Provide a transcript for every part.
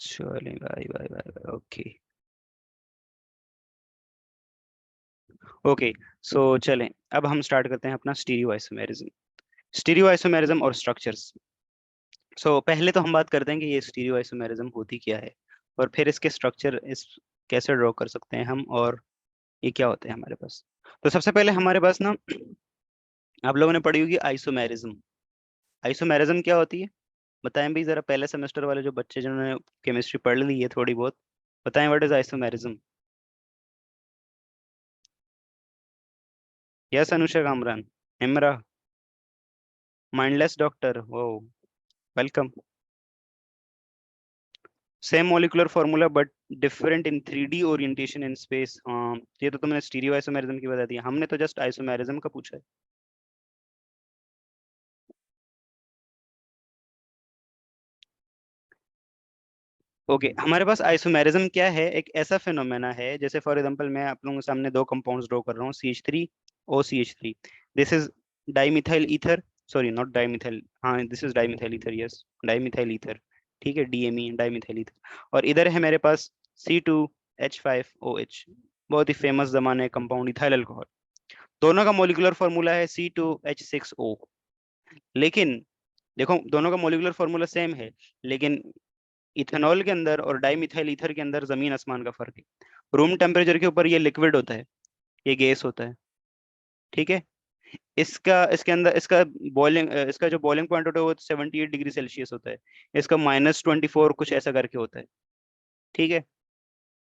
चलिए भाई भाई भाई भाई, ओके। ओके, सो चलें, अब हम स्टार्ट करते हैं अपना स्टीरियो आइसोमेरिज्म। स्टीरियो आइसोमेरिज्म और स्ट्रक्चर्स। सो पहले तो हम बात करते हैं कि ये स्टीरियो आइसोमेरिज्म होती क्या है, और फिर इसके स्ट्रक्चर इस कैसे ड्रॉ कर सकते हैं हम, और ये क्या होते हैं हमारे पास। तो सबसे पहले हमारे पास ना, आप लोगों ने पढ़ी होगी आइसोमेरिज्म। आइसोमेरिज्म क्या होती है? बताएं भाई जरा, पहले सेमेस्टर वाले जो बच्चे जिन्होंने केमिस्ट्री पढ़ ली है थोड़ी बहुत, बताएं what is isomerism. Yes Anusha Kamran, इमरा, माइंडलेस डॉक्टर, वो, welcome. Same molecular formula but different in 3D orientation in space. हाँ, ये तो तुमने स्टीरियो आइसोमेरिज्म की बता दी, हमने तो जस्ट आइसोमेरिज्म का पूछा है। ओके, हमारे पास आइसोमेरिज्म क्या है? एक ऐसा फिनोमेना है, जैसे फॉर एग्जांपल मैं आप लोगों के सामने दो कंपाउंड्स ड्रॉ कर रहा हूँ, CH3, OCH3। This is dimethyl ether, sorry not dimethyl, हाँ this is dimethyl ether, yes dimethyl ether, ठीक है, DME डाइमिथाइल ईथर। और इधर है मेरे पास C2H5OH, बहुत ही फेमस जमाने कंपाउंड, इथाइल अल्कोहल। दोनों का मोलिकुलर फॉर्मूला है C2H6O। लेकिन देखो, दोनों का मोलिकुलर फॉर्मूला सेम है, लेकिन इथेनॉल के अंदर और डाइमिथाइल ईथर के अंदर जमीन आसमान का फर्क है। रूम टेम्परेचर के ऊपर ये लिक्विड होता है, ये गैस होता है, ठीक है। इसका इसके अंदर इसका बॉइलिंग इसका जो बॉइलिंग पॉइंट होता है वो 78 डिग्री सेल्सियस होता है। इसका -24 कुछ ऐसा करके होता है, ठीक है।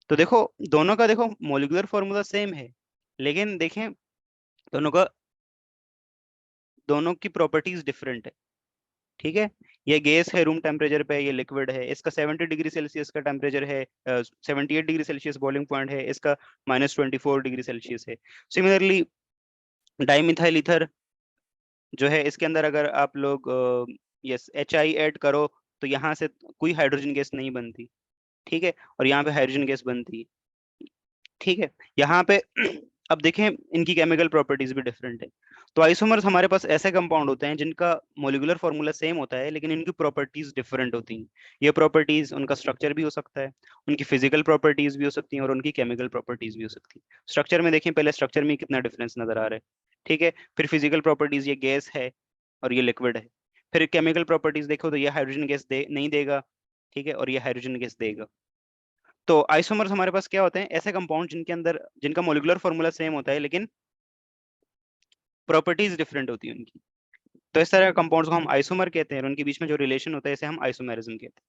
तो देखो, दोनों का देखो मोलिकुलर फॉर्मूला सेम है, लेकिन देखें दोनों का, दोनों की प्रॉपर्टीज डिफरेंट है, ठीक है। ये गैस है रूम टेम्परेचर पे, ये लिक्विड है, इसका 70 डिग्री सेल्सियस का टेम्परेचर है, 78 डिग्री सेल्सियस बॉइलिंग पॉइंट है, इसका -24 डिग्री सेल्सियस है। सिमिलरली डाइमिथाइल ईथर जो है, इसके अंदर अगर आप लोग यस HI ऐड करो, तो यहाँ से कोई हाइड्रोजन गैस नहीं बनती, ठीक है, और यहाँ पे हाइड्रोजन गैस बनती है, ठीक है। यहाँ पे अब देखें, इनकी केमिकल प्रॉपर्टीज भी डिफरेंट है। तो आइसोमर्स हमारे पास ऐसे कंपाउंड होते हैं जिनका मोलिकुलर फॉर्मूला सेम होता है, लेकिन इनकी प्रॉपर्टीज डिफरेंट होती हैं। ये प्रॉपर्टीज, उनका स्ट्रक्चर भी हो सकता है, उनकी फिजिकल प्रॉपर्टीज भी हो सकती हैं, और उनकी केमिकल प्रॉपर्टीज भी हो सकती हैं। स्ट्रक्चर में देखें, पहले स्ट्रक्चर में कितना डिफरेंस नजर आ रहा है, ठीक है। फिर फिजिकल प्रॉपर्टीज, ये गैस है और ये लिक्विड है। फिर केमिकल प्रॉपर्टीज देखो, तो ये हाइड्रोजन गैस नहीं देगा, ठीक है, और ये हाइड्रोजन गैस देगा। तो आइसोमर्स हमारे पास क्या होते हैं? ऐसे कंपाउंड जिनके अंदर, जिनका मोलिकुलर फॉर्मूला सेम होता है, लेकिन प्रॉपर्टीज डिफरेंट होती है उनकी। तो इस तरह के कंपाउंड्स को हम आइसोमर कहते हैं, और उनके बीच में जो रिलेशन होता है इसे हम आइसोमेरिज्म कहते हैं।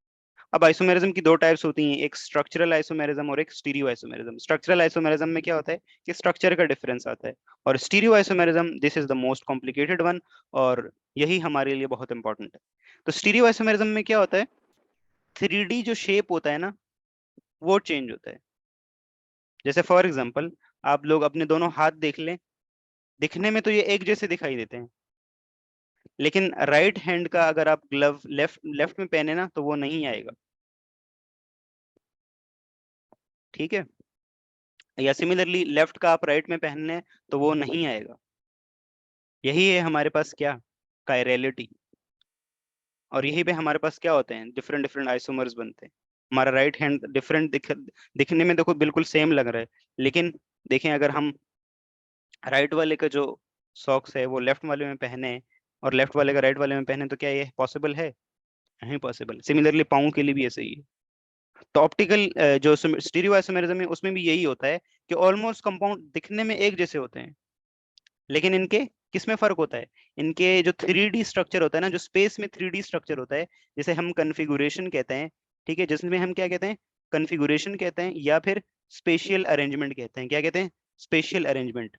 अब आइसोमेरिज्म की दो टाइप्स होती हैं, एक स्ट्रक्चरल आइसोमेरिज्म और एक स्टीरियो आइसोमेरिज्म। स्ट्रक्चरल आइसोमेरिज्म में क्या होता है कि स्ट्रक्चर का डिफरेंस आता है, और stereo isomerism, this is the most complicated one, और यही हमारे लिए बहुत इंपॉर्टेंट है। तो स्टीरियो आइसोमेरिज्म में क्या होता है? 3D जो शेप होता है ना, वो चेंज होता है। जैसे फॉर एग्जाम्पल, आप लोग अपने दोनों हाथ देख लें, दिखने में तो ये एक जैसे दिखाई देते हैं, लेकिन राइट हैंड का अगर आप ग्लव लेफ्ट लेफ्ट में पहने ना, तो वो नहीं आएगा, ठीक है। या सिमिलरली लेफ्ट का आप राइट में पहन लें, तो वो नहीं आएगा। यही है हमारे पास क्या, कायरलिटी। और यही पे हमारे पास क्या होते हैं, डिफरेंट डिफरेंट आइसोमर्स बनते हैं। हमारा राइट हैंड डिफरेंट दिखने में देखो बिल्कुल सेम लग रहा है, लेकिन देखें अगर हम राइट वाले का जो सॉक्स है वो लेफ्ट वाले में पहने, और लेफ्ट वाले का राइट वाले में पहने, तो क्या ये पॉसिबल है? नहीं पॉसिबल। सिमिलरली पाँव के लिए भी ऐसे ही है। तो ऑप्टिकल जो स्टीरियो आइसोमेरिज्म है, उसमें भी यही होता है कि ऑलमोस्ट कंपाउंड दिखने में एक जैसे होते हैं, लेकिन इनके किसमें फर्क होता है? इनके जो 3D स्ट्रक्चर होता है ना, जो स्पेस में 3D स्ट्रक्चर होता है, जिसे हम कन्फिगुरेशन कहते हैं, ठीक है, जिसमें हम क्या कहते हैं, कन्फिगुरेशन कहते हैं, या फिर स्पेशियल अरेंजमेंट कहते हैं। क्या कहते हैं? Spatial arrangement.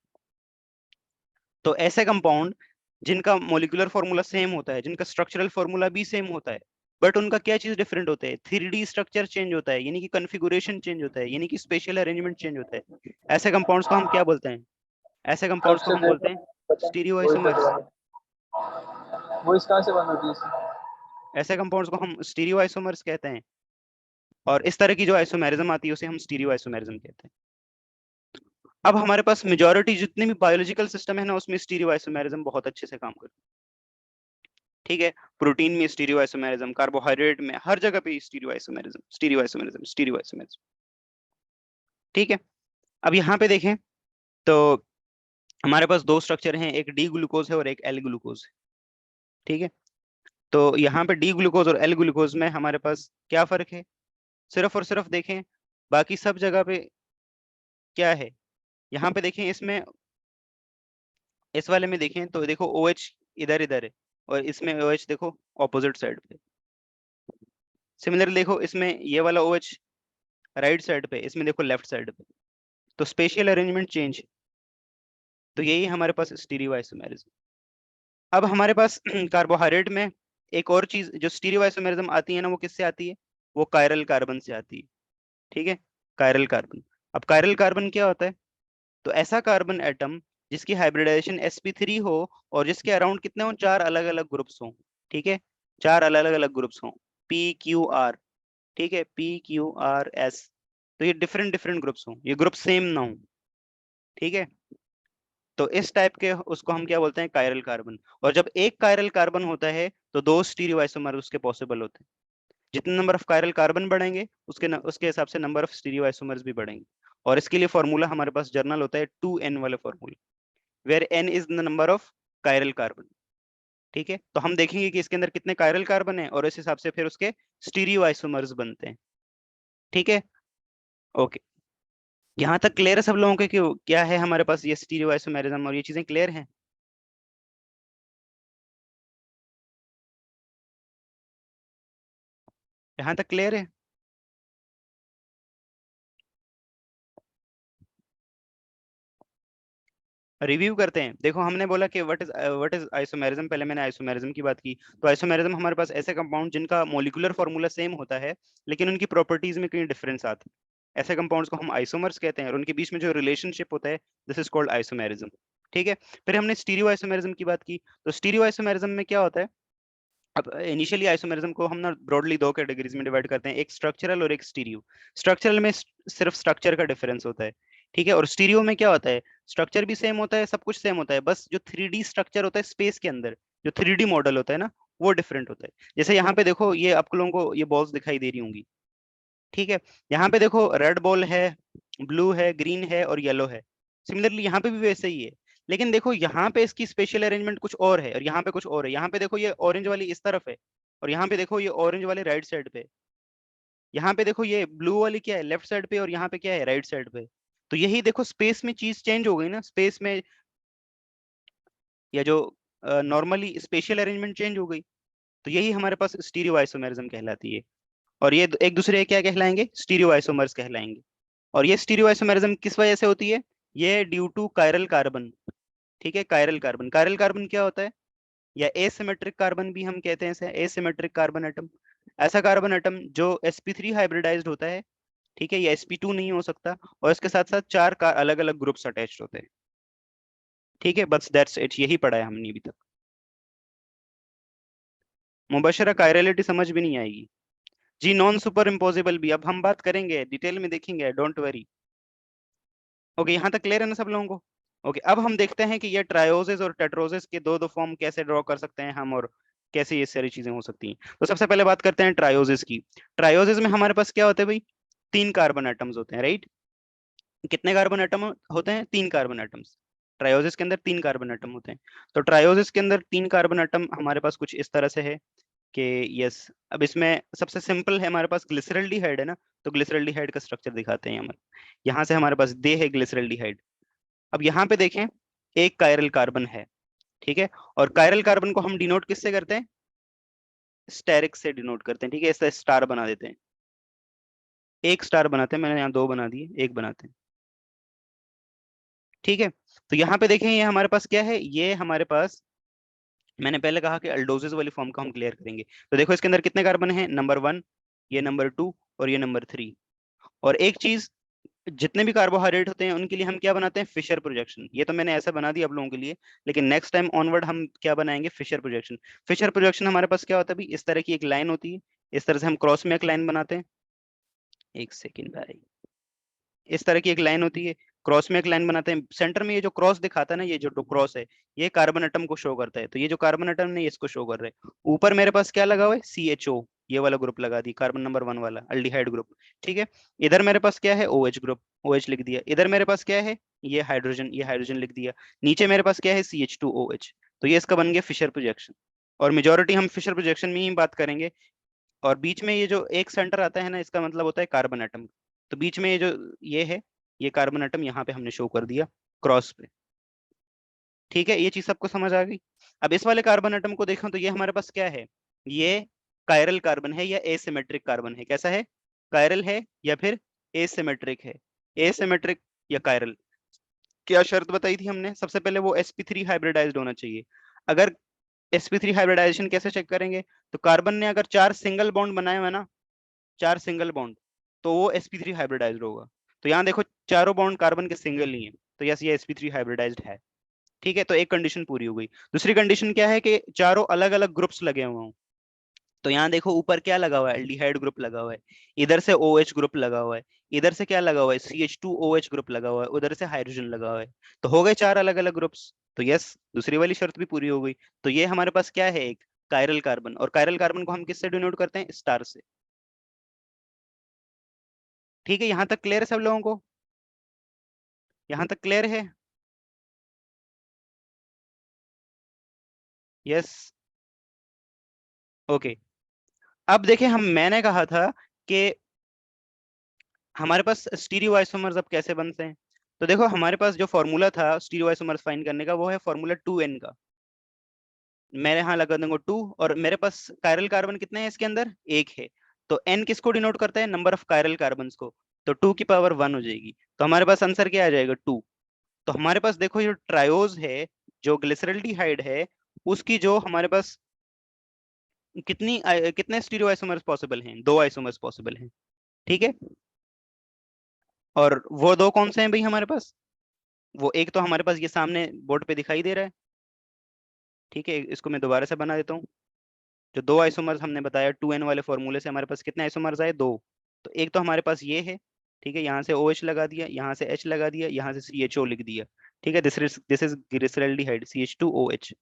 तो ऐसे कंपाउंड जिनका मोलिकुलर फॉर्मूला सेम होता है, जिनका स्ट्रक्चरल फॉर्मूला भी सेम होता है, बट उनका क्या चीज डिफरेंट होता है? 3D स्ट्रक्चर चेंज होता है, यानी कि कन्फिगुरेशन चेंज होता है, यानी कि स्पेशल अरेंजमेंट चेंज होता है। ऐसे कंपाउंड्स को हम क्या बोलते हैं? ऐसे कंपाउंड्स को स्ट्रक्चर हम जैसे बोलते हैं पता है, वो इस कैसे स्टीरियोआइसोमर्स। बने, वो इस कहाँ से बन होती है इससे। ऐसे कंपाउंड्स को हम स्टीरियोआइसोमर्स कहते हैं, और इस तरह की जो आइसोमेरिज्म आती है उसे हम स्टीरियोआइसोमेरिज्म कहते हैं। अब हमारे पास मेजॉरिटी जितने भी बायोलॉजिकल सिस्टम है ना, उसमें स्टीरियोआइसोमेरिज्म बहुत अच्छे से काम करता है। ठीक है, प्रोटीन में स्टीरियो आइसोमेरिज्म, कार्बोहाइड्रेट में, हर जगह पे stereo isomerism, stereo isomerism, stereo isomerism. ठीक है, अब यहाँ पे देखें तो हमारे पास दो स्ट्रक्चर हैं, एक डी ग्लूकोज है और एक एल ग्लूकोज है। ठीक है, तो यहाँ पे डी ग्लूकोज और एल ग्लूकोज में हमारे पास क्या फर्क है, सिर्फ और सिर्फ देखें, बाकी सब जगह पे क्या है, यहाँ पे देखें, इसमें इस वाले में देखें तो देखो OH इधर इधर है, और इसमें OH देखो ऑपोजिट साइड पे। सिमिलरली देखो इसमें ये वाला OH राइट साइड पे, इसमें देखो लेफ्ट साइड पे, तो स्पेशियल अरेंजमेंट चेंज। तो यही हमारे पास स्टीरियो आइसोमेरिज्म। अब हमारे पास कार्बोहाइड्रेट में एक और चीज जो स्टीरियो आइसोमेरिज्म आती है ना, वो किससे आती है, वो कायरल कार्बन से आती है। ठीक है, कायरल कार्बन। अब कायरल कार्बन क्या होता है, तो ऐसा कार्बन एटम जिसकी हाइब्रिडाइजेशन sp3 हो और जिसके अराउंड कितने हो, चार अलग अलग ग्रुप्स हो। ठीक है, चार अलग अलग ग्रुप्स हो, PQR। ठीक है, PQRS। तो ये डिफरेंट डिफरेंट ग्रुप्स हो, ये ग्रुप सेम ना हो। ठीक है, तो इस टाइप के उसको हम क्या बोलते हैं, कायरल कार्बन। और जब एक कायरल कार्बन होता है तो दो स्टीरियो आइसोमर उसके पॉसिबल होते हैं। जितने नंबर ऑफ कायरल कार्बन बढ़ेंगे उसके हिसाब से नंबर ऑफ स्टीरियो आइसोमर्स भी बढ़ेंगे। और इसके लिए फॉर्मूला हमारे पास जर्नल होता है 2n वाला formula, where n is the number of chiral carbon. ठीक है, तो हम देखेंगे कि इसके अंदर कितने कायरल कार्बन है और इस हिसाब से फिर उसके स्टीरियो आइसोमर्स बनते हैं। ठीक है, ओके, यहाँ तक क्लियर है सब लोगों के कि क्या है हमारे पास ये स्टीरियो आइसोमेरिज्म और ये चीजें क्लियर हैं। यहाँ तक क्लियर है। रिव्यू करते हैं, देखो हमने बोला कि व्हाट इज आइसोमेरिज्म, पहले मैंने आइसोमेरिज्म की बात की। तो आइसोमेरिज्म हमारे पास ऐसे कंपाउंड जिनका मॉलिक्यूलर फॉर्मूला सेम होता है लेकिन उनकी प्रॉपर्टीज में कहीं डिफरेंस आता है, ऐसे कंपाउंड्स को हम आइसोमर्स कहते हैं, और उनके बीच में जो रिलेशनशिप होता है दिस इज कॉल्ड आइसोमेरिज्म। ठीक है, फिर हमने स्टीरियो आइसोमेरिज्म की बात की। तो स्टीरियो आइसोमेरिज्म में क्या होता है, अब इनिशियली आइसोमेरिज्म को हम ना ब्रॉडली दो कैटेगरीज में डिवाइड करते हैं, एक स्ट्रक्चरल और एक स्टीरियो। स्ट्रक्चरल में सिर्फ स्ट्रक्चर का डिफरेंस होता है। ठीक है, और स्टीरियो में क्या होता है, स्ट्रक्चर भी सेम होता है, सब कुछ सेम होता है, बस जो 3D स्ट्रक्चर होता है स्पेस के अंदर, जो 3D मॉडल होता है ना, वो डिफरेंट होता है। जैसे यहाँ पे देखो, ये आप लोगों को ये बॉल्स दिखाई दे रही होंगी। ठीक है, यहाँ पे देखो रेड बॉल है, ब्लू है, ग्रीन है और येलो है। सिमिलरली यहाँ पे भी वैसे ही है, लेकिन देखो यहाँ पे इसकी स्पेशल अरेंजमेंट कुछ और है और यहाँ पे कुछ और है। यहाँ पे देखो ये ऑरेंज वाली इस तरफ है और यहाँ पे देखो ये ऑरेंज वाले राइट साइड पे। यहाँ पे देखो ये ब्लू वाली क्या है, लेफ्ट साइड पे, और यहाँ पे क्या है, राइट साइड पे। तो यही देखो स्पेस में चीज चेंज हो गई ना, स्पेस में, या जो नॉर्मली स्पेशल अरेंजमेंट चेंज हो गई। तो यही हमारे पास स्टीरियो आइसोमेरिज्म कहलाती है। और ये एक दूसरे क्या कहलाएंगे, स्टीरियो आइसोमर्स कहलाएंगे। और ये स्टीरियो आइसोमेरिज्म किस वजह से होती है, ये ड्यू टू कायरल कार्बन। ठीक है, कायरल कार्बन, कायरल कार्बन क्या होता है, या एसिमेट्रिक कार्बन भी हम कहते हैं इसे, एसिमेट्रिक कार्बन एटम। ऐसा कार्बन एटम जो sp3 हाइब्रिडाइज्ड होता है। ठीक है, ये sp2 नहीं हो सकता, और इसके साथ साथ चार का अलग अलग ग्रुप्स अटैच्ड होते हैं। ठीक है, बस दैट्स इट, यही पढ़ा है हमने अभी तक। मुबशरा कायरलिटी समझ भी नहीं आएगी जी, नॉन सुपर इम्पोजिबल भी अब हम बात करेंगे, डिटेल में देखेंगे, डोंट वरी। ओके, यहाँ तक क्लियर है ना सब लोगों को। ओके, अब हम देखते हैं कि ये ट्रायोसिस और टेट्रोसिस के दो दो फॉर्म कैसे ड्रॉ कर सकते हैं हम, और कैसे ये सारी चीजें हो सकती हैं। तो सबसे पहले बात करते हैं ट्रायोसिस की। ट्रायोसिस में हमारे पास क्या होता है भाई, तीन कार्बन एटम्स होते हैं, राइट। कितने कार्बन एटम होते हैं, तीन कार्बन एटम्स। ट्रायोसिस के अंदर तीन कार्बन एटम होते हैं। तो ट्रायोसिस के अंदर तीन कार्बन एटम हमारे पास कुछ इस तरह से है कि यस, अब इसमें सबसे सिंपल है, हमारे पास ग्लिसरल्डिहाइड है ना, तो ग्लिसरल्डिहाइड का स्ट्रक्चर दिखाते हैं हमारे। यहाँ से हमारे पास दे है ग्लिसरल्डिहाइड। अब यहाँ पे देखें, एक कायरल कार्बन है। ठीक है, और कायरल कार्बन को हम डिनोट किससे करते हैं, स्टेरिक से डिनोट करते हैं। ठीक है, इससे स्टार बना देते हैं, एक स्टार बनाते हैं, मैंने यहाँ दो बना दिए, एक बनाते हैं। ठीक है, तो यहाँ पे देखें, ये हमारे पास क्या है, ये हमारे पास, मैंने पहले कहा कि अल्डोजेज वाली फॉर्म को हम क्लियर करेंगे। तो देखो इसके अंदर कितने कार्बन है, नंबर 1, ये नंबर 2 और ये नंबर 3। और एक चीज, जितने भी कार्बोहाइड्रेट होते हैं उनके लिए हम क्या बनाते हैं, फिशर प्रोजेक्शन। ये तो मैंने ऐसा बना दिया आप लोगों के लिए, लेकिन नेक्स्ट टाइम ऑनवर्ड हम क्या बनाएंगे, फिशर प्रोजेक्शन। फिशर प्रोजेक्शन हमारे पास क्या होता है भाई, इस तरह की एक लाइन होती है, इस तरह से हम क्रॉस में एक लाइन बनाते हैं। एक सेकेंड भाई, इस तरह की एक लाइन होती है, क्रॉस में एक लाइन बनाते हैं, सेंटर में ये जो क्रॉस दिखाता है ना, ये जो क्रॉस है, ये कार्बन एटम को शो करता है, तो ये जो कार्बन एटम ने इसको शो कर रहे हैं। ऊपर मेरे पास क्या लगा हुआ है, CHO, ये वाला ग्रुप लगा दी, कार्बन नंबर 1 वाला अल्डिहाइड ग्रुप। ठीक है, इधर मेरे पास क्या है, OH ग्रुप, OH लिख दिया। इधर मेरे पास क्या है, ये हाइड्रोजन, ये हाइड्रोजन लिख दिया। नीचे मेरे पास क्या है, CH2OH। तो ये इसका बन गया फिशर प्रोजेक्शन। और मेजोरिटी हम फिशर प्रोजेक्शन में ही बात करेंगे। और बीच में ये जो एक सेंटर आता है ना, इसका मतलब होता है कार्बन एटम। तो बीच में ये जो ये है, ये कार्बन एटम यहाँ पे हमने शो कर दिया क्रॉस पे। ठीक है, ये चीज सबको समझ आ गई। अब इस वाले कार्बन एटम को देखो तो ये हमारे पास क्या है, ये कायरल कार्बन है या एसिमेट्रिक कार्बन है, कैसा है, कायरल है या फिर एसिमेट्रिक है, एसिमेट्रिक या कायरल। क्या शर्त बताई थी हमने, सबसे पहले वो sp3 हाइब्रिडाइज्ड होना चाहिए। अगर sp3 हाइब्रिडाइजेशन कैसे चेक करेंगे, तो कार्बन ने अगर 4 सिंगल बॉन्ड बनाए हुए ना, 4 सिंगल बॉन्ड, तो वो sp3 हाइब्रिडाइज्ड होगा। तो यहाँ देखो चारों बॉन्ड कार्बन के सिंगल ही है, तो यस ये sp3 हाइब्रिडाइज्ड है। ठीक है, तो एक कंडीशन पूरी हो गई। दूसरी कंडीशन क्या है कि चारों अलग अलग ग्रुप्स लगे हुए हों। तो यहाँ देखो ऊपर क्या लगा हुआ है, एल्डिहाइड ग्रुप लगा हुआ है, इधर से OH ग्रुप लगा हुआ है, इधर से क्या लगा हुआ है, CH2OH ग्रुप लगा हुआ है, उधर से हाइड्रोजन लगा हुआ है। तो हो गए 4 अलग अलग ग्रुप्स। तो यस दूसरी वाली शर्त भी पूरी हो गई। तो ये हमारे पास क्या है, एक कायरल कार्बन। और कायरल कार्बन को हम किससे डिनोट करते हैं, स्टार से। ठीक है, यहाँ तक क्लियर है सब लोगों को, यहाँ तक क्लियर है। Yes, okay. अब देखें, मैंने कहा था कि हमारे पास स्टीरियो आइसोमर्स अब कैसे बनते हैं। तो देखो हमारे पास जो फॉर्मूला था स्टीरियो आइसोमर्स फाइंड करने का, वो है फॉर्मूला 2n का। मेरे यहाँ लगा दूंगा 2, और मेरे पास कायरल कार्बन कितने हैं इसके अंदर, एक है। तो n किसको डिनोट करता है, नंबर ऑफ कायरल कार्बन को। तो 2 की पावर 1 हो जाएगी। तो हमारे पास आंसर क्या आ जाएगा, 2। तो हमारे पास देखो ये ट्रायोज है, जो ग्लिसरल्डिहाइड है, उसकी जो हमारे पास कितने स्टीरियो आइसोमर्स पॉसिबल हैं, 2 आइसोमर्स पॉसिबल हैं। ठीक है, और वो दो कौन से हैं भाई हमारे पास, वो एक तो हमारे पास ये सामने बोर्ड पे दिखाई दे रहा है। ठीक है, इसको मैं दोबारा से बना देता हूँ। जो 2 आइसोमर्स हमने बताया 2n वाले फॉर्मूले से, हमारे पास कितने आइसोमर्स आए, 2। तो एक तो हमारे पास ये है। ठीक है, यहाँ से OH लगा दिया, यहाँ से H लगा दिया, यहाँ से CHO लिख दिया। ठीक है, दिस इज ग्लिसरल्डिहाइड CH2OH।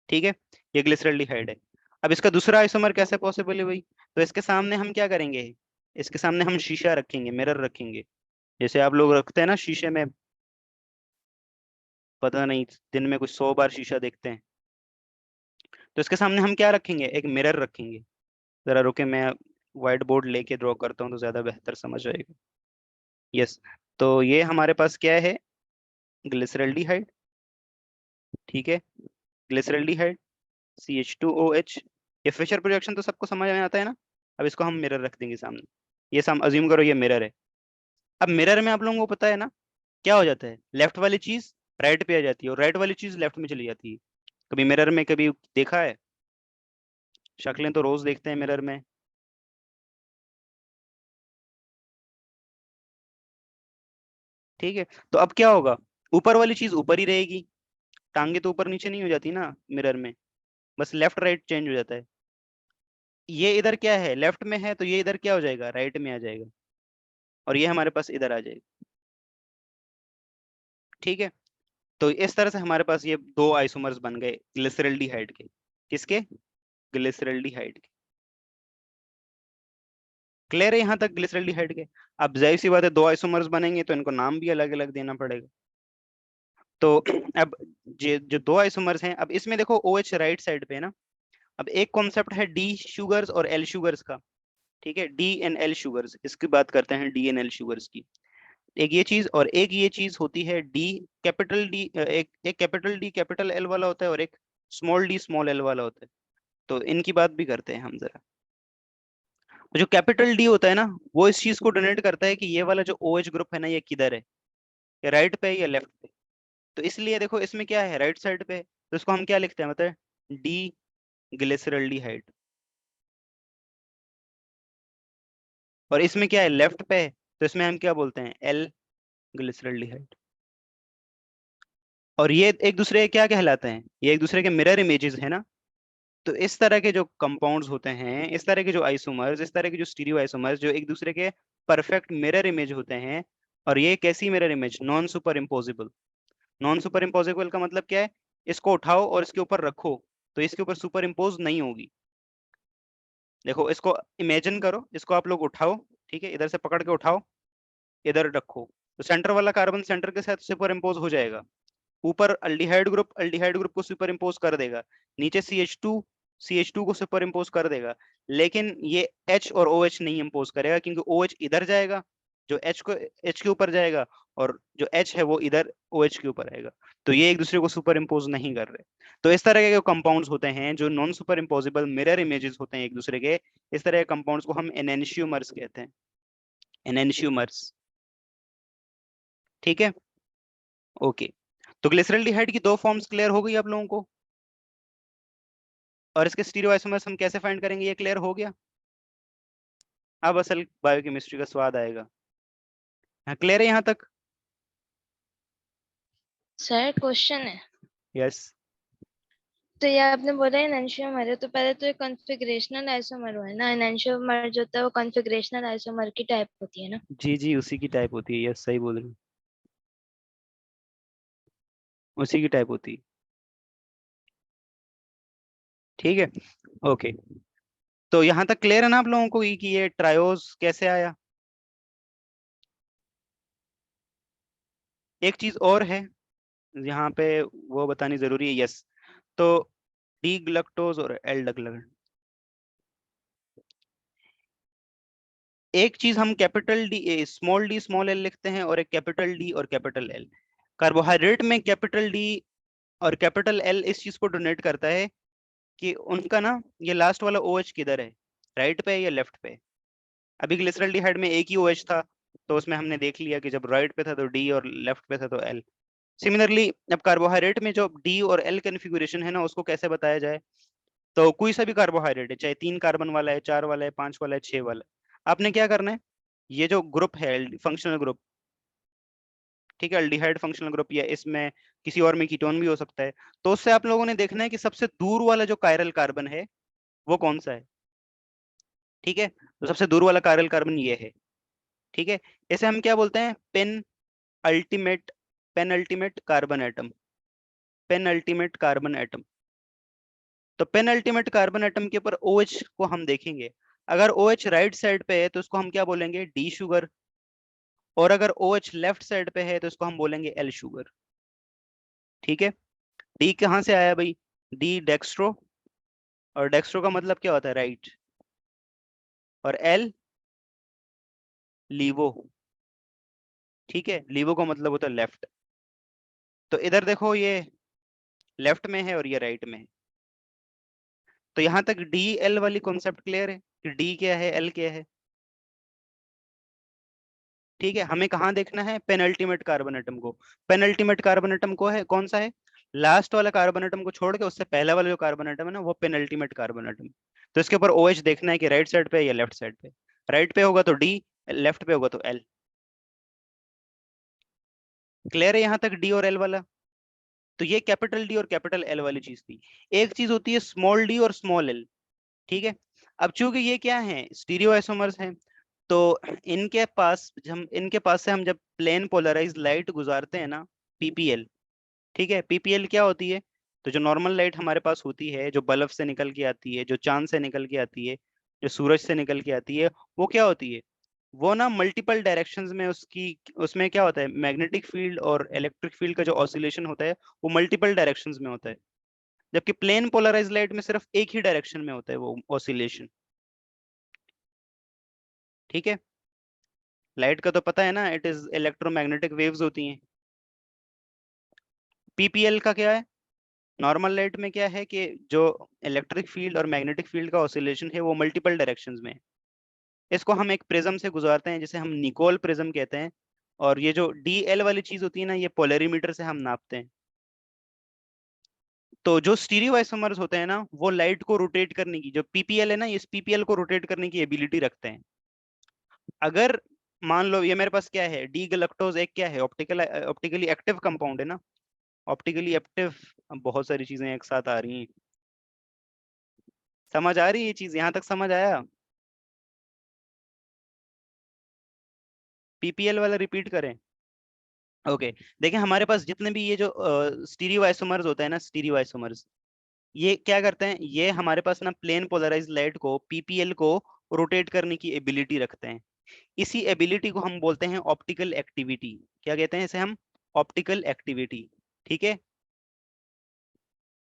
ठीक है, ये ग्लिसरल्डिहाइड है। अब इसका दूसरा आइसोमर कैसे पॉसिबल है भाई, तो इसके सामने हम क्या करेंगे, इसके सामने हम शीशा रखेंगे, मिरर रखेंगे। जैसे आप लोग रखते हैं ना शीशे में, पता नहीं दिन में कुछ 100 बार शीशा देखते हैं। तो इसके सामने हम क्या रखेंगे, एक मिरर रखेंगे। जरा रुके, मैं व्हाइट बोर्ड लेके ड्रॉ करता हूँ तो ज्यादा बेहतर समझ आएगा। यस, तो ये हमारे पास क्या है, ग्लिसरल्डिहाइड। ठीक है, ग्लिसरल्डिहाइड CH2OH। ये फिशर प्रोजेक्शन तो सबको समझ में आता है ना। अब इसको हम मिरर रख देंगे सामने। ये सम अज्यूम करो ये मिरर है। अब मिरर में आप लोगों को पता है ना, क्या हो जाता है, लेफ्ट वाली चीज राइट पे आ जाती है और राइट वाली चीज लेफ्ट में चली जाती है। कभी मिरर में कभी देखा है, शक्लें तो रोज देखते हैं मिरर में। ठीक है, तो अब क्या होगा, ऊपर वाली चीज ऊपर ही रहेगी, टांगे तो ऊपर नीचे नहीं हो जाती ना मिरर में, बस लेफ्ट राइट चेंज हो जाता है। ये इधर क्या है, लेफ्ट में है, तो ये इधर क्या हो जाएगा, राइट में आ जाएगा। और ये हमारे पास इधर आ जाएगा। ठीक है, तो इस तरह से हमारे पास ये 2 आइसोमर्स बन गए ग्लिसरल्डिहाइड के। किसके, ग्लिसरल्डिहाइड के। क्लियर है यहाँ तक ग्लिसरल्डिहाइड के। अब जाहिर सी बात है 2 आइसोमर्स बनेंगे तो इनको नाम भी अलग अलग देना पड़ेगा। तो अब ये जो 2 आइसोमर्स हैं, अब इसमें देखो OH राइट साइड पे है ना। अब एक कॉन्सेप्ट है डी शुगर्स और एल शुगर्स का। ठीक है, D and L शुगर्स, इसकी बात करते हैं D and L शुगर्स की। एक ये चीज, और एक ये चीज होती है डी कैपिटल डी, एक एक कैपिटल डी कैपिटल एल वाला होता है, और एक स्मॉल डी स्मॉल एल वाला होता है। तो इनकी बात भी करते हैं हम जरा। तो जो कैपिटल डी होता है ना, वो इस चीज को डोनेट करता है कि ये वाला जो OH ग्रुप है ना, ये किधर है, ये राइट पे है या लेफ्ट पे। तो इसलिए देखो इसमें क्या है, राइट साइड पे है, तो इसको हम क्या लिखते हैं, मतलब डी ग्लिसरल्डिहाइड। और इसमें क्या है, लेफ्ट पे है, तो इसमें हम क्या बोलते हैं, एल ग्लिसरल्डिहाइड। और ये एक दूसरे के क्या कहलाते हैं, ये एक दूसरे के मिरर इमेजेस है ना। तो इस तरह के जो कंपाउंड्स होते हैं, इस तरह के जो आइसोमर्स, इस तरह के जो स्टीरियो आइसोमर्स, जो एक दूसरे के परफेक्ट मिरर इमेज होते हैं, और ये कैसी mirror image, non super imposable. Non super imposable का मतलब क्या है, इसको उठाओ और इसके ऊपर रखो तो इसके ऊपर सुपर इम्पोज नहीं होगी। देखो इसको इमेजिन करो, इसको आप लोग उठाओ, ठीक है, इधर से पकड़ के उठाओ, इधर रखो, तो सेंटर वाला कार्बन सेंटर के साथ सुपर इम्पोज हो जाएगा। ऊपर अल्डिहाइड ग्रुप को सुपर इम्पोज कर देगा, नीचे सी एच टू को सुपर इम्पोज कर देगा। लेकिन ये H और OH नहीं इम्पोज करेगा, क्योंकि OH इधर जाएगा, जो H के ऊपर जाएगा, और जो H है वो इधर OH के ऊपर आएगा। तो ये एक दूसरे को सुपर इम्पोज नहीं कर रहे। तो इस तरह के कंपाउंड्स होते हैं जो non super imposable mirror images होते हैं एक दूसरे के, इस तरह के कंपाउंड्स को हम एनेंशियोमर्स कहते हैं, एनेंशियोमर्स। ठीक है, ओके। तो ग्लिसरल्डिहाइड की दो फॉर्म्स क्लियर हो गई आप लोगों को, और इसके स्टीरियोआइसोमर्स हम कैसे फाइंड करेंगे ये क्लियर हो गया। अब असल बायोकेमिस्ट्री का स्वाद आएगा। हाँ, क्लियर है यहाँ तक? सर क्वेश्चन है, यस। तो ये आपने बोला एनंशियोमर है, तो पहले तो ये कॉन्फ़िगरेशनल आइसोमर हुआ है ना, एनंशियोमर जो होता है वो कॉन्फ़िगरेशनल आइसोमर की टाइप होती है ना। जी जी, उसी की टाइप होती है, यस सही बोल रहे हो, उसी की टाइप होती है। ठीक है, ओके। तो यहाँ तक क्लियर है ना आप लोगों को कि ये ट्रायोज कैसे आया। एक चीज और है यहाँ पे, वो बतानी जरूरी है, यस। तो डी ग्लक्टोज और एल डगलगन, एक चीज हम कैपिटल डी स्मॉल एल लिखते हैं, और एक कैपिटल डी और कैपिटल एल। कार्बोहाइड्रेट में कैपिटल डी और कैपिटल एल इस चीज को डोनेट करता है कि उनका ना ये लास्ट वाला OH किधर है, राइट पे है या लेफ्ट पे है। अभी ग्लिसरल्डिहाइड में एक ही OH था, तो उसमें हमने देख लिया कि जब राइट पे था तो डी और लेफ्ट पे था तो एल। सिमिलरली अब कार्बोहाइड्रेट में जो डी और एल कन्फिगुरेशन है ना, उसको कैसे बताया जाए। तो कोई सा भी कार्बोहाइड्रेट है, चाहे 3 कार्बन वाला है, 4 वाला है, 5 वाला है, 6 वाला है, आपने क्या करना है, ये जो ग्रुप है फंक्शनल ग्रुप, ठीक है, अल्डिहाइड फंक्शनल ग्रुप, या इसमें किसी और में कीटोन भी हो सकता है, तो उससे आप लोगों ने देखना है कि सबसे दूर वाला जो कायरल कार्बन है वो कौन सा है। ठीक है, तो सबसे दूर वाला कायरल कार्बन ये है। ठीक है, इसे हम क्या बोलते हैं, ultimate penultimate carbon atom, penultimate carbon atom. तो पेन अल्टीमेट कार्बन एटम के ऊपर OH को हम देखेंगे, अगर OH राइट साइड पे है तो उसको हम क्या बोलेंगे, डी शुगर, और अगर OH लेफ्ट साइड पे है तो उसको हम बोलेंगे एल शुगर। ठीक है, डी कहाँ से आया भाई, डी डेक्स्ट्रो, और डेक्स्ट्रो का मतलब क्या होता है, राइट, और एल लीवो। ठीक है, लीवो का मतलब होता है लेफ्ट। तो इधर देखो ये लेफ्ट में है और ये राइट में है। तो यहाँ तक डी एल वाली कॉन्सेप्ट क्लियर है कि डी क्या है, एल क्या है। ठीक है, हमें कहाँ देखना है, पेनल्टीमेट कार्बन एटम को। पेनल्टीमेट कार्बन एटम को है कौन सा है, लास्ट वाला कार्बन एटम को छोड़ के उससे पहला वाला जो कार्बन एटम है ना, वो पेनल्टीमेट कार्बन एटम। तो इसके ऊपर OH देखना है कि राइट साइड पे है या लेफ्ट साइड पे। राइट पे होगा तो डी, लेफ्ट पे होगा तो एल। क्लियर है यहाँ तक डी और एल वाला। तो ये कैपिटल डी और कैपिटल एल वाली चीज थी। एक चीज होती है स्मॉल डी और स्मॉल एल। ठीक है, अब चूंकि ये क्या है, स्टीरियो आइसोमर्स हैं, तो इनके पास से हम जब प्लेन पोलराइज लाइट गुजारते हैं ना, पीपीएल, ठीक है, पीपीएल क्या होती है, तो जो नॉर्मल लाइट हमारे पास होती है, जो बल्ब से निकल के आती है, जो चांद से निकल के आती है, जो सूरज से निकल के आती है, वो क्या होती है, वो ना मल्टीपल डायरेक्शंस में उसकी, उसमें क्या होता है, मैग्नेटिक फील्ड और इलेक्ट्रिक फील्ड का जो ऑसिलेशन होता है वो मल्टीपल डायरेक्शंस में होता है। जबकि प्लेन पोलराइज लाइट में सिर्फ एक ही डायरेक्शन में होता है वो ऑसिलेशन। ठीक है, लाइट का तो पता है ना, इट इज इलेक्ट्रोमैग्नेटिक वेव्स होती हैं। पीपीएल का क्या है, नॉर्मल लाइट में क्या है कि जो इलेक्ट्रिक फील्ड और मैग्नेटिक फील्ड का ऑसिलेशन है वो मल्टीपल डायरेक्शंस में है। इसको हम एक प्रिज्म से गुजारते हैं जिसे हम निकोल प्रिज्म कहते हैं, और ये जो डीएल वाली चीज होती है ना, ये पोलरीमीटर से हम नापते हैं। तो जो स्टीरियो आइसोमर्स होते हैं ना, वो लाइट को रोटेट करने की, जो पीपीएल है ना, इस पीपीएल को रोटेट करने की एबिलिटी रखते हैं। अगर मान लो ये मेरे पास क्या है, डी गलक्टोज एक क्या है, ऑप्टिकली एक्टिव कंपाउंड है ना, ऑप्टिकली एक्टिव। बहुत सारी चीजें एक साथ आ रही हैं, समझ आ रही है ये चीज, यहाँ तक समझ आया। पीपीएल वाला रिपीट करें? ओके देखिए हमारे पास जितने भी ये जो स्टीरियो आइसोमर्स होता है ना, स्टीरियो आइसोमर्स, ये क्या करते हैं, ये हमारे पास ना प्लेन पोलराइज्ड लाइट को, पीपीएल को रोटेट करने की एबिलिटी रखते हैं। इसी एबिलिटी को हम बोलते हैं ऑप्टिकल एक्टिविटी। क्या कहते हैं इसे हम? Optical activity. ठीक है,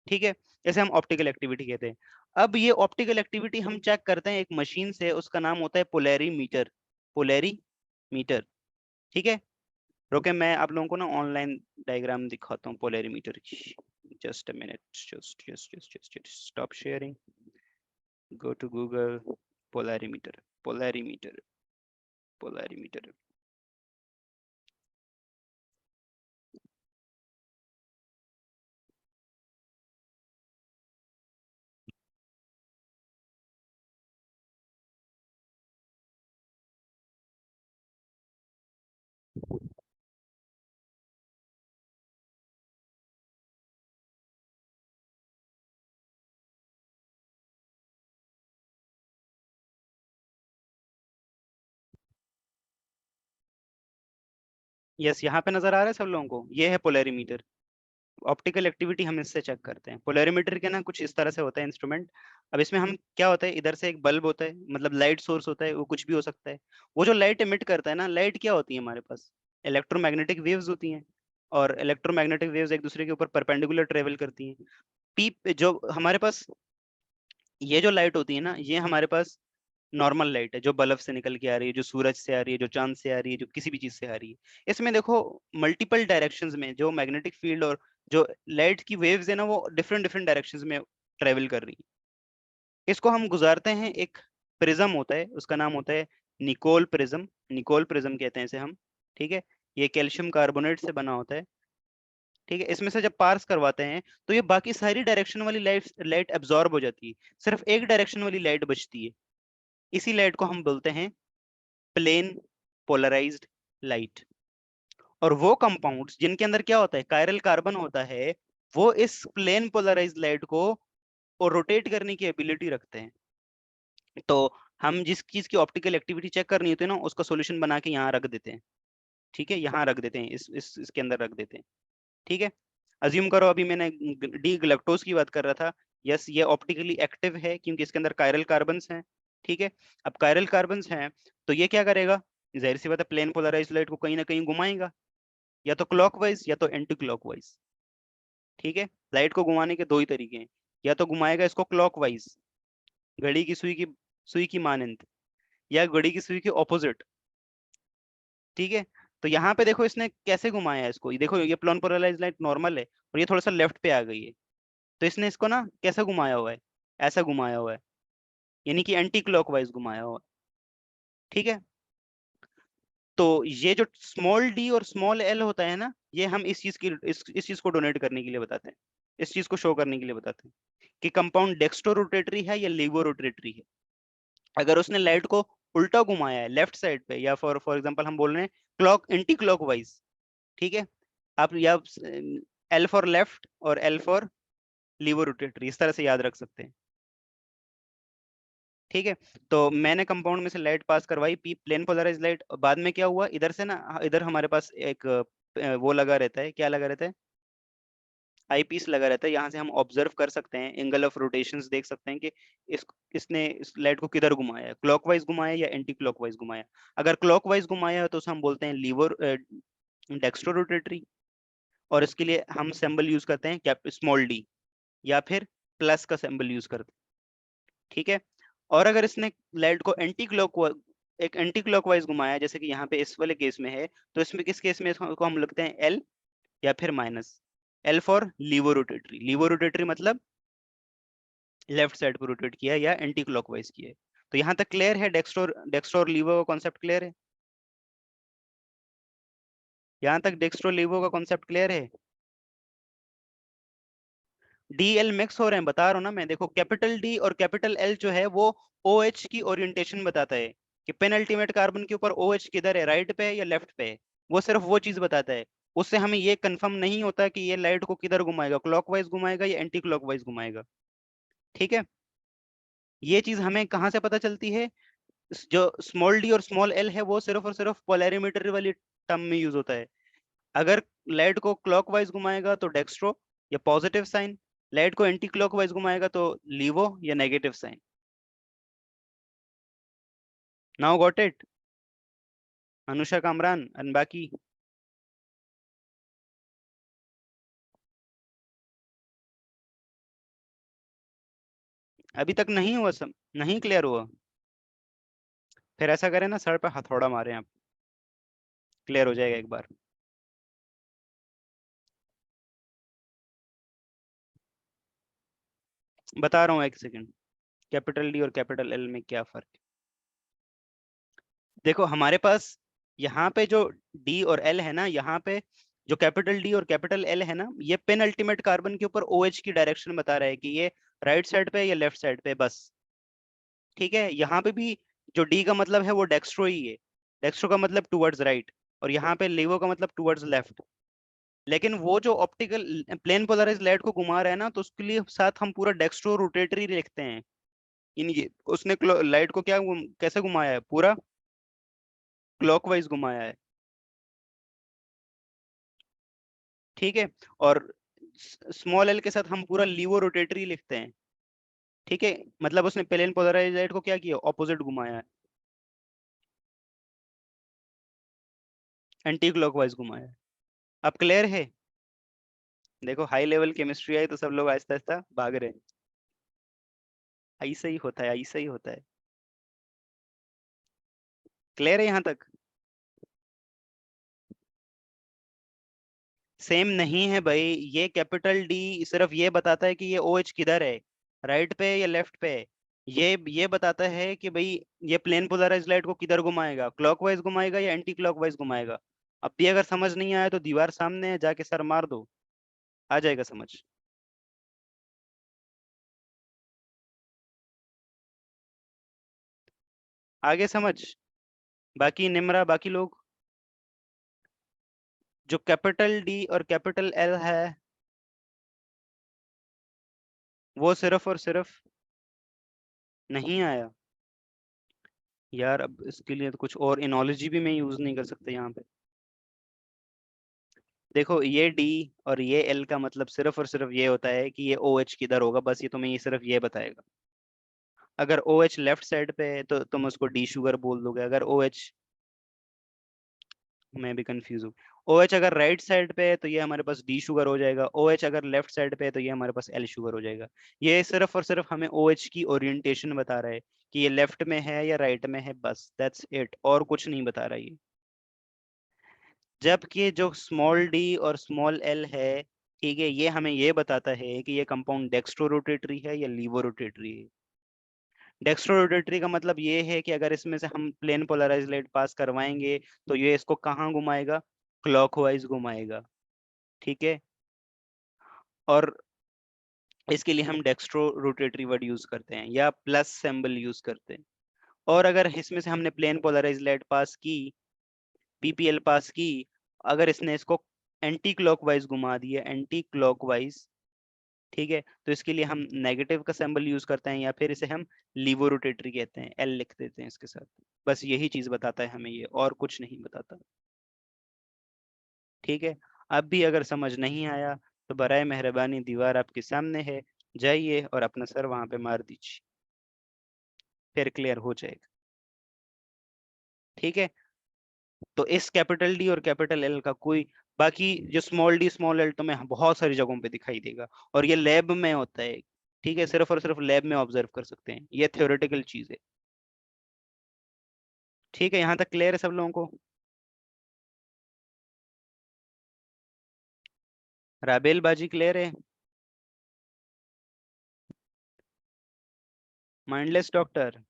ठीक है, इसे हम ऑप्टिकल एक्टिविटी कहते हैं। अब ये ऑप्टिकल एक्टिविटी हम चेक करते हैं एक मशीन से, उसका नाम होता है पोलैरीमीटर। पोलैरीमीटर, ठीक है। रोके मैं आप लोगों को ना ऑनलाइन डायग्राम दिखाता हूँ पोलैरीमीटर की। Just a minute, just stop sharing, go to Google, polarimeter, polarimeter, polarimeter. Yes, यहाँ पे नजर आ रहा है सब लोगों को? ये है पोलैरीमीटर। ऑप्टिकल एक्टिविटी हम इससे चेक करते हैं। पोलैरीमीटर के ना कुछ इस तरह से होता है इंस्ट्रूमेंट। अब इसमें हम क्या होता है, इधर से एक बल्ब होता है, मतलब लाइट सोर्स होता है, वो कुछ भी हो सकता है। वो जो लाइट एमिट करता है ना, लाइट क्या होती है हमारे पास? इलेक्ट्रोमैग्नेटिक वेव्स होती हैं। और इलेक्ट्रोमैग्नेटिक वेव्स एक दूसरे के ऊपर परपेंडिकुलर ट्रेवल करती हैं। पीप जो हमारे पास, ये जो लाइट होती है ना, ये हमारे पास नॉर्मल लाइट है जो बल्ब से निकल के आ रही है, जो सूरज से आ रही है, जो चांद से आ रही है, जो किसी भी चीज से आ रही है। इसमें देखो मल्टीपल डायरेक्शंस में जो मैग्नेटिक फील्ड और जो लाइट की वेव्स है ना, वो डिफरेंट डिफरेंट डायरेक्शंस में ट्रेवल कर रही है। इसको हम गुजारते हैं, एक प्रिज्म होता है, उसका नाम होता है निकोल प्रिज्म। निकोल प्रिज्म कहते हैं इसे हम, ठीक है। ये कैल्शियम कार्बोनेट से बना होता है, ठीक है। इसमें से जब पार्स करवाते हैं तो ये बाकी सारी डायरेक्शन वाली लाइट लाइट एब्जॉर्ब हो जाती है, सिर्फ एक डायरेक्शन वाली लाइट बचती है। इसी लाइट को हम बोलते हैं प्लेन पोलराइज्ड लाइट। और वो कंपाउंड्स जिनके अंदर क्या होता है, कायरल कार्बन होता है, वो इस प्लेन पोलराइज्ड लाइट को और रोटेट करने की एबिलिटी रखते हैं। तो हम जिस चीज की ऑप्टिकल एक्टिविटी चेक करनी होती है ना, उसका सॉल्यूशन बना के यहाँ रख देते हैं, ठीक है, यहाँ रख देते हैं, इसके अंदर रख देते हैं, ठीक है। अज्यूम करो अभी मैंने डी ग्लक्टोज की बात कर रहा था। यस, ये ऑप्टिकली एक्टिव है क्योंकि इसके अंदर कायरल कार्बन्स हैं, ठीक है। अब कायरल कार्बन्स हैं तो ये क्या करेगा, जाहिर सी बात है, प्लेन पोलराइज्ड लाइट को कहीं ना कहीं घुमाएगा, या तो क्लॉकवाइज या तो एंटी क्लॉकवाइज, ठीक है। लाइट को घुमाने के दो ही तरीके हैं, या तो घुमाएगा इसको क्लॉकवाइज, घड़ी की सुई की मानंद, या घड़ी की सुई के ऑपोजिट, ठीक है। तो यहाँ पे देखो इसने कैसे घुमाया है इसको, ये देखो ये प्लेन पोलराइज्ड लाइट नॉर्मल है और ये थोड़ा सा लेफ्ट पे आ गई है, तो इसने इसको ना कैसे घुमाया हुआ है, ऐसा घुमाया हुआ है, यानी कि एंटी क्लॉकवाइज घुमाया हुआ है, ठीक है। तो ये जो स्मॉल डी और स्मॉल एल होता है ना, ये हम इस चीज को डोनेट करने के लिए बताते हैं, इस चीज को शो करने के लिए बताते हैं कि कंपाउंड डेक्स्ट्रो रोटेटरी है या लीवो रोटेटरी है। अगर उसने लाइट को उल्टा घुमाया है लेफ्ट साइड पे, या फॉर एग्जांपल हम बोल रहे हैं क्लॉक एंटी क्लॉकवाइज, ठीक है। आप या एल फॉर लेफ्ट और एल फॉर लीवो रोटेटरी इस तरह से याद रख सकते हैं, ठीक है। तो मैंने कंपाउंड में से लाइट पास करवाई, पी प्लेन पोलराइज लाइट, बाद में क्या हुआ, इधर से ना, इधर हमारे पास एक वो लगा रहता है, क्या लगा रहता है, आई पीस लगा रहता है। यहाँ से हम ऑब्जर्व कर सकते हैं, एंगल ऑफ रोटेशंस देख सकते हैं कि इसने इस लाइट को किधर घुमाया है, क्लॉकवाइज घुमाया या एंटी क्लॉकवाइज घुमाया। अगर क्लॉकवाइज घुमाया है तो उसे हम बोलते हैं लीवर डेक्स्ट्रो रोटेटरी, और इसके लिए हम सिंबल यूज करते हैं कैप स्मॉल डी, या फिर प्लस का सिंबल यूज करते हैं, ठीक है। और अगर इसने लाइट को एक एंटी क्लॉकवाइज घुमाया, जैसे कि यहाँ पे इस वाले केस में है, तो इसमें किस केस में इसको हम लिखते हैं एल या फिर minus. L for laevo rotatory, laevo rotatory मतलब लेफ्ट साइड पर रोटेट किया या एंटी क्लॉकवाइज किया। तो यहाँ तक क्लियर है, डेक्स्ट्रो और लीवो का कॉन्सेप्ट क्लियर है? यहाँ तक डेक्स्ट्रो लीवो का कॉन्सेप्ट क्लियर है? डी एल मिक्स हो रहे हैं, बता रहा हूँ ना मैं। देखो कैपिटल डी और कैपिटल एल जो है वो ओ एच की ओरिएंटेशन बताता है कि पेनल्टीमेट कार्बन के ऊपर ओ एच किधर है, राइट पे है या लेफ्ट पे है। वो सिर्फ वो चीज बताता है, उससे हमें ये कंफर्म नहीं होता कि ये लाइट को किधर घुमाएगा, क्लॉकवाइज घुमाएगा या एंटी क्लॉकवाइज घुमाएगा, ठीक है। ये चीज हमें कहाँ से पता चलती है, जो स्मॉल डी और स्मॉल एल है वो सिर्फ और सिर्फ पोलैरिमीटर वाली टर्म में यूज होता है। अगर लाइट को क्लॉकवाइज घुमाएगा तो डेक्स्ट्रो या पॉजिटिव साइन, लाइट को एंटी क्लॉकवाइज घुमाएगा तो लीवो या negative sign. Now got it Anusha, Kamran and बाकी? अभी तक नहीं हुआ, सब नहीं क्लियर हुआ? फिर ऐसा करें ना, सर पे हथौड़ा मारें आप, क्लियर हो जाएगा एक बार। बता रहा हूँ, एक सेकंड। कैपिटल डी और कैपिटल एल में क्या फर्क है? देखो हमारे पास यहाँ पे जो डी और एल है ना, यहाँ पे जो कैपिटल डी और कैपिटल एल है ना, ये पेन अल्टीमेट कार्बन के ऊपर OH की डायरेक्शन बता रहा है कि ये राइट साइड पे या लेफ्ट साइड पे, बस। ठीक है, यहाँ पे भी जो डी का मतलब है वो डेक्स्ट्रो ही है। डेक्स्ट्रो का मतलब टुवर्ड्स राइट, और यहाँ पे लेवो का मतलब टुवर्ड्स लेफ्ट। लेकिन वो जो ऑप्टिकल प्लेन पोलराइज लाइट को घुमा रहा है ना, तो उसके लिए साथ हम पूरा डेक्स्ट्रो रोटेटरी लिखते हैं। ये उसने लाइट को क्या कैसे घुमाया है, पूरा क्लॉकवाइज घुमाया है। ठीक है, और स्मॉल एल के साथ हम पूरा लीवो रोटेटरी लिखते हैं। ठीक है, मतलब उसने प्लेन पोलराइज लाइट को क्या किया, ऑपोजिट घुमाया है, एंटी क्लॉकवाइज घुमाया है। अब क्लियर है? देखो हाई लेवल केमिस्ट्री आई तो सब लोग आहिस्ता आहिस्ता भाग रहे हैं। ऐसा ही होता है, ऐसा ही होता है। क्लियर है यहाँ तक? सेम नहीं है भाई, ये कैपिटल डी सिर्फ ये बताता है कि ये OH किधर है, राइट पे या लेफ्ट पे है। ये बताता है कि भाई ये प्लेन पोलराइज लाइट को किधर घुमाएगा, क्लॉकवाइज घुमाएगा या एंटी क्लॉकवाइज घुमाएगा। अब भी अगर समझ नहीं आया तो दीवार सामने है, जाके सर मार दो, आ जाएगा समझ। आगे समझ? बाकी निम्रा, बाकी लोग, जो कैपिटल डी और कैपिटल एल है वो सिर्फ और सिर्फ नहीं आया। यार अब इसके लिए तो कुछ और इनोलॉजी भी मैं यूज नहीं कर सकता यहाँ पे। देखो ये डी और ये एल का मतलब सिर्फ और सिर्फ ये होता है कि ये OH किधर होगा, बस ये तुम्हें ये सिर्फ ये बताएगा। अगर OH लेफ्ट साइड पे है तो तुम उसको डी शुगर बोल दोगे, अगर OH, मैं भी कंफ्यूज हूँ। OH अगर राइट साइड पे है तो ये हमारे पास डी शुगर हो जाएगा, OH अगर लेफ्ट साइड पे है तो ये हमारे पास एल शुगर हो जाएगा। ये सिर्फ और सिर्फ हमें OH की ओरिएंटेशन बता रहा है कि ये लेफ्ट में है या राइट में है, बस दैट्स इट, और कुछ नहीं बता रहा ये। जबकि जो स्मॉल डी और स्मॉल एल है, ठीक है, ये हमें ये बताता है कि ये कंपाउंड डेक्स्ट्रो रोटेटरी है या लीवो रोटेटरी है। डेक्स्ट्रो रोटेटरी का मतलब ये है कि अगर इसमें से हम प्लेन पोलराइज लाइट पास करवाएंगे तो ये इसको कहाँ घुमाएगा, क्लॉकवाइज घुमाएगा। ठीक है, और इसके लिए हम डेक्स्ट्रो रोटेटरी वर्ड यूज करते हैं या प्लस सिंबल यूज करते हैं। और अगर इसमें से हमने प्लेन पोलराइज लाइट पास की, PPL पास की, अगर इसने इसको एंटी क्लॉकवाइज घुमा दिया, एंटी क्लॉकवाइज, ठीक है, तो इसके लिए हम नेगेटिव का सिंबल यूज करते हैं या फिर इसे हम लीवो रोटेटरी कहते हैं, L लिख देते हैं इसके साथ। बस यही चीज बताता है हमें ये, और कुछ नहीं बताता। ठीक है, अब भी अगर समझ नहीं आया तो बराए मेहरबानी दीवार आपके सामने है, जाइए और अपना सर वहां पे मार दीजिए, फिर क्लियर हो जाएगा। ठीक है, तो इस कैपिटल डी और कैपिटल एल का कोई, बाकी जो स्मॉल डी स्मॉल एल तो में बहुत सारी जगहों पे दिखाई देगा, और ये लैब में होता है। ठीक है, सिर्फ और सिर्फ लैब में ऑब्जर्व कर सकते हैं, ये थ्योरेटिकल चीज है। ठीक है, यहाँ तक क्लियर है सब लोगों को? राबेल बाजी क्लियर है? Mindless doctor?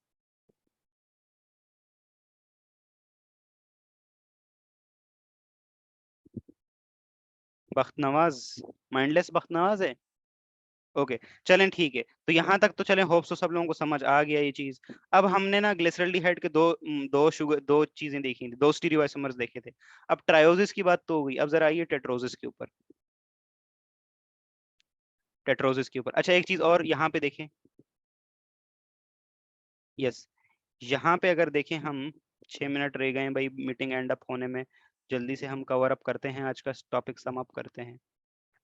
Bakht Nawaz? Mindless Bakht Nawaz है? ओके, चलें ठीक है, तो यहाँ तक तो चलें, होप्स तो सब लोगों को समझ आ गया ये चीज। अब हमने ना ग्लिसरॉल्डिहाइड के दो शुगर, दो चीजें देखी थी, दो स्टीरियोआइसोमर्स देखे थे। अब ट्रायोसिस की बात तो हो गई, अब जरा आइए टेट्रोसिस के ऊपर। टेट्रोसिस के ऊपर, अच्छा एक चीज और यहाँ पे देखें। यस, यहाँ पे अगर देखें हम 6 मिनट रह गए भाई मीटिंग एंड अप होने में, जल्दी से हम कवर अप करते हैं, आज का टॉपिक सम अप करते हैं।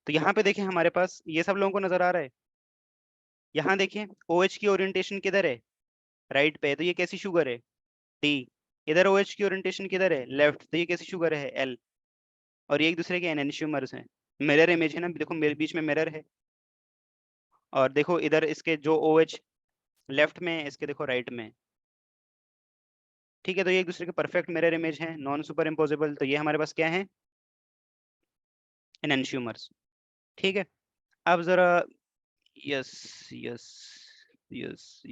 तो यहाँ पे देखें हमारे पास ये सब लोगों को नजर आ रहा है। यहाँ देखें OH की ओरिएंटेशन किधर है, राइट पे, तो ये कैसी शुगर है, डी। इधर OH की ओरिएंटेशन किधर है, लेफ्ट, तो ये कैसी शुगर है, एल। और ये एक दूसरे के एनेंशियोमर्स हैं, मिरर इमेज है ना, देखो मेरे बीच में मिरर है। और देखो इधर इसके जो OH लेफ्ट में है, इसके देखो राइट में है। ठीक है, तो ये एक दूसरे के परफेक्ट मिरर इमेज है, नॉन सुपर इम्पोजिबल। तो ये हमारे पास क्या है, एनेंशियोमर्स। ठीक है, अब जरा yes yes yes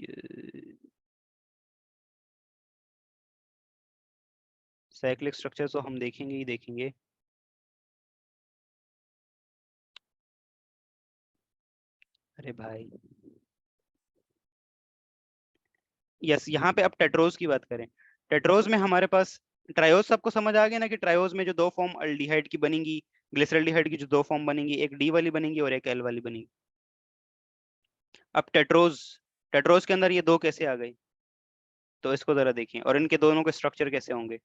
cyclic structure तो हम देखेंगे ही देखेंगे। अरे भाई यस, यहाँ पे अब टेट्रोज की बात करें। टेट्रोज में हमारे पास ट्रायोज, सबको समझ आ गया ना कि ट्रायोज में जो दो फॉर्म अल्डिहाइड की बनेंगी, ग्लिसरल्डिहाइड की जो दो फॉर्म बनेंगी, एक डी वाली बनेंगी और एक एल वाली बनेगी। अब टेट्रोज, टेट्रोज के अंदर ये दो कैसे आ गई, तो इसको जरा देखिए, और इनके दोनों के स्ट्रक्चर कैसे होंगे।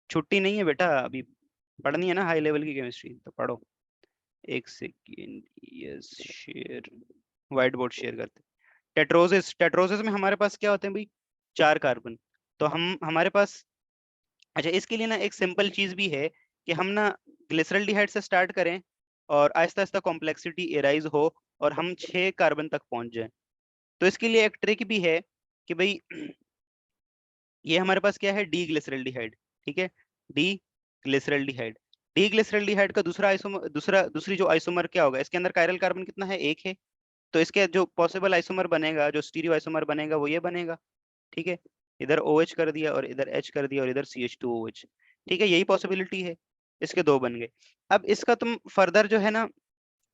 छुट्टी नहीं है बेटा, अभी पढ़नी है ना हाई लेवल की केमिस्ट्री, तो पढ़ो। एक second, yes share, white board share करते। टेट्रोसिस, टेट्रोसिस में हमारे पास क्या होते हैं भाई, 4 कार्बन। तो हम हमारे पास, अच्छा इसके लिए ना एक सिंपल चीज भी है कि हम ना ग्लिसरल्डिहाइड से स्टार्ट करें और आहिस्ता आहिस्ता कॉम्प्लेक्सिटी एराइज हो और हम 6 कार्बन तक पहुंच जाएं। तो इसके लिए एक ट्रिक भी है कि भाई ये हमारे पास क्या है, डी ग्लिसरल्डिहाइड। ठीक है, डी ग्लिसरल्डिहाइड। डी ग्लिसरल्डिहाइड का दूसरा आइसोमर, दूसरी जो आइसोमर क्या होगा, इसके अंदर कायरल कार्बन कितना है, एक है। तो इसके जो पॉसिबल आइसोमर बनेगा, जो स्टीरियो आइसोमर बनेगा, वो ये बनेगा। ठीक है, इधर OH कर दिया और इधर H कर दिया और इधर CH2OH। ठीक है, यही पॉसिबिलिटी है, इसके दो बन गए। अब इसका तुम फर्दर जो है ना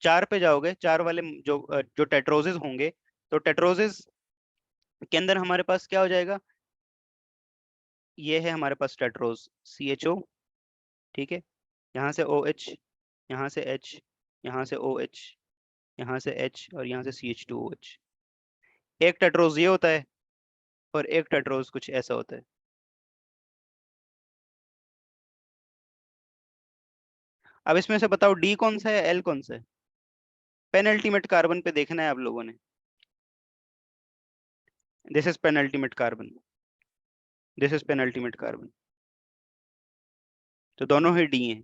4 पे जाओगे, 4 वाले जो टेट्रोजिस होंगे, तो टेट्रोजिस के अंदर हमारे पास क्या हो जाएगा, ये है हमारे पास टेट्रोज, CHO। ठीक है, यहाँ से OH, यहाँ से H, यहाँ से OH, यहाँ से H और यहाँ से CH2OH। एक टेट्रोज ये होता है और एक टेट्रोज कुछ ऐसा होता है। अब इसमें से बताओ डी कौन सा है, एल कौन सा है। पेनल्टीमेट कार्बन पे देखना है आप लोगों ने, this is penultimate carbon, this is penultimate carbon. तो दोनों ही डी हैं।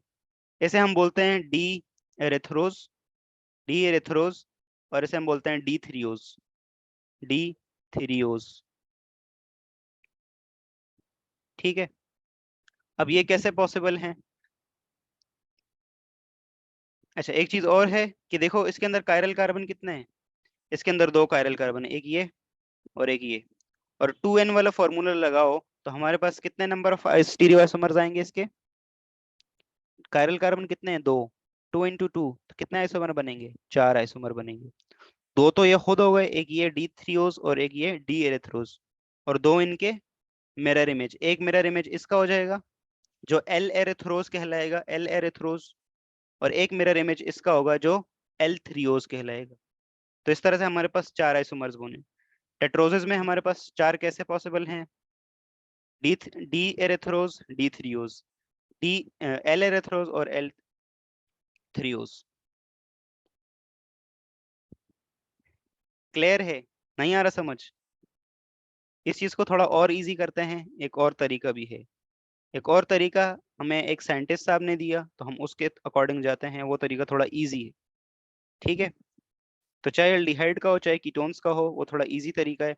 इसे हम बोलते हैं डी एरेथ्रोज, डी एरेथ्रोज। और इसे हम बोलते हैं डी थ्रियोज, डी थ्रियोज। ठीक है, अब ये कैसे पॉसिबल है। अच्छा एक चीज और है कि देखो इसके अंदर कायरल कार्बन कितने हैं, इसके अंदर 2 कायरल कार्बन है, एक ये और एक ये। और 2n वाला फॉर्मूला लगाओ तो हमारे पास कितने नंबर ऑफ स्टीरियो आइसोमर्स आएंगे इसके, कायरल कार्बन कितने हैं, 2। 2 × 2 तो कितने आइसोमर बनेंगे, 4 आइसोमर बनेंगे। दो तो ये खुद हो गए, एक ये डी थ्रियोज और एक ये डी एरेथ्रोज। और दो इनके मिरर इमेज, एक मिरर इमेज इसका हो जाएगा जो एल एरेथ्रोज कहलाएगा, एल एरेथ्रोज। और एक मिरर इमेज इसका होगा जो एल थ्रियोज कहलाएगा। तो इस तरह से हमारे पास 4 आइसोमर्स बने। टेट्रोजिस में हमारे पास 4 कैसे पॉसिबल हैं, D erythrose, D threose, D L erythrose और एल थ्रियोज। क्लियर है, नहीं आ रहा समझ। इस चीज को थोड़ा और इजी करते हैं, एक और तरीका भी है। एक और तरीका हमें एक साइंटिस्ट साहब ने दिया, तो हम उसके अकॉर्डिंग जाते हैं, वो तरीका थोड़ा इजी है। ठीक है, तो चाहे एल्डिहाइड का हो चाहे कीटोन्स का हो, वो थोड़ा इजी तरीका है।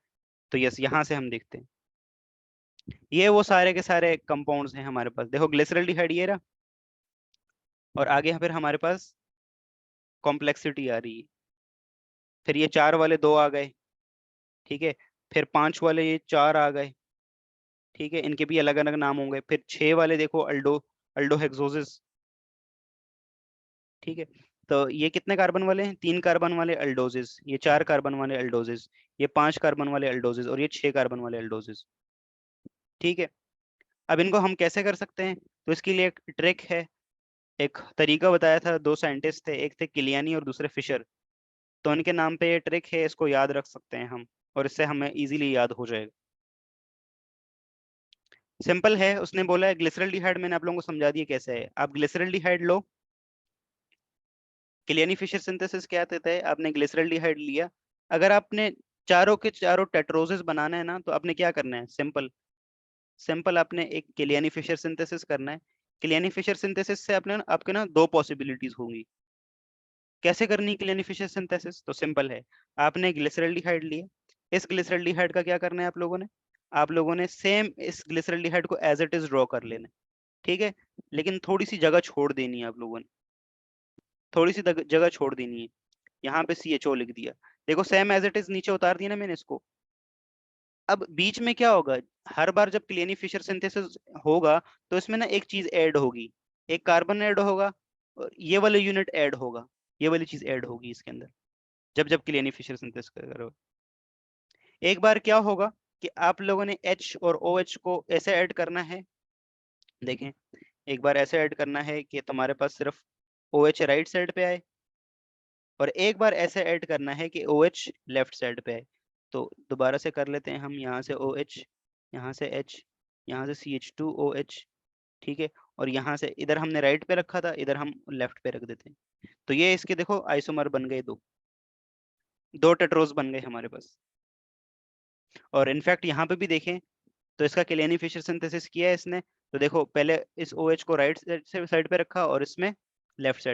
तो यस, यहाँ से हम देखते हैं, ये वो सारे के सारे कंपाउंड्स हैं हमारे पास। देखो ग्लिसरल्डिहाइड ये रहा, और आगे फिर हमारे पास कॉम्प्लेक्सिटी आ रही है। फिर ये 4 वाले 2 आ गए। ठीक है, फिर 5 वाले ये 4 आ गए। ठीक है, इनके भी अलग अलग नाम होंगे। फिर 6 वाले देखो अल्डो, अल्डो हेक्सोसिस। ठीक है, तो ये कितने कार्बन वाले हैं, 3 कार्बन वाले अल्डोजिस, ये 4 कार्बन वाले अल्डोजिस, ये 5 कार्बन वाले अल्डोजिस और ये 6 कार्बन वाले अल्डोजिस। ठीक है, अब इनको हम कैसे कर सकते हैं, तो इसके लिए एक ट्रिक है, एक तरीका बताया था, 2 साइंटिस्ट थे, एक थे किलियानी और दूसरे फिशर। तो इनके नाम पे ये ट्रिक है, इसको याद रख सकते हैं हम, और इससे हमें इजीली याद हो जाएगा। सिंपल है, उसने बोला है ग्लिसरल्डिहाइड, मैंने आप लोगों को समझा दिया कैसे है। आप ग्लिसरल्डिहाइड लो, किलियनी फिशर सिंथेसिस क्या कहता है, आपने ग्लिसरल्डिहाइड लिया, अगर आपने चारों के चारों टेट्रोजेस बनाना है ना, तो आपने क्या करना है, सिंपल सिंपल आपने एक किलियनी फिशर सिंथेसिस करना है। किलियनी फिशर सिंथेसिस से आपने आपके ना दो पॉसिबिलिटीज होंगी। कैसे करनी है किलियनी फिशर सिंथेसिस, तो सिंपल है, आपने ग्लिसरल्डिहाइड लिया, इस ग्लिसरल्डिहाइड का क्या करना है आप लोगों ने सेम इस ग्लिसरल्डिहाइड को एज इट इज ड्रॉ कर लेना है, ठीक है, लेकिन थोड़ी सी जगह छोड़ देनी है आप लोगों ने, थोड़ी सी जगह छोड़ देनी है। यहाँ पे CHO लिख दिया, देखो सेम एज इट इज नीचे उतार दिया ना मैंने इसको। अब बीच में क्या होगा, हर बार जब किलियनी फिशर सिंथेसिस होगा तो इसमें ना एक चीज ऐड होगी, एक कार्बन ऐड होगा, और ये वाला यूनिट ऐड होगा, ये वाली चीज ऐड होगी इसके अंदर, जब जब किलियनी फिशर सिंथेसिस करोगे। एक बार क्या होगा कि आप लोगों ने H और OH को ऐसे ऐड करना है, देखें, एक बार ऐसे ऐड करना है कि तुम्हारे पास सिर्फ OH राइट साइड पे आए, और एक बार ऐसे ऐड करना है कि OH लेफ्ट साइड पे आए। तो दोबारा से कर लेते हैं हम, यहाँ से OH, यहाँ से H, यहाँ से CH2OH, ठीक है, और यहाँ से इधर हमने राइट पे रखा था, इधर हम लेफ्ट पे रख देते हैं। तो ये इसके देखो आइसोमर बन गए, दो दो टेट्रोज बन गए हमारे पास। और इनफैक्ट यहाँ पे भी देखें तो इसका किलियनी फिशर सिंथेसिस किया है इसने, तो देखो पहले इस OH को राइट साइड पे रखा और इसमें लेफ्ट साइड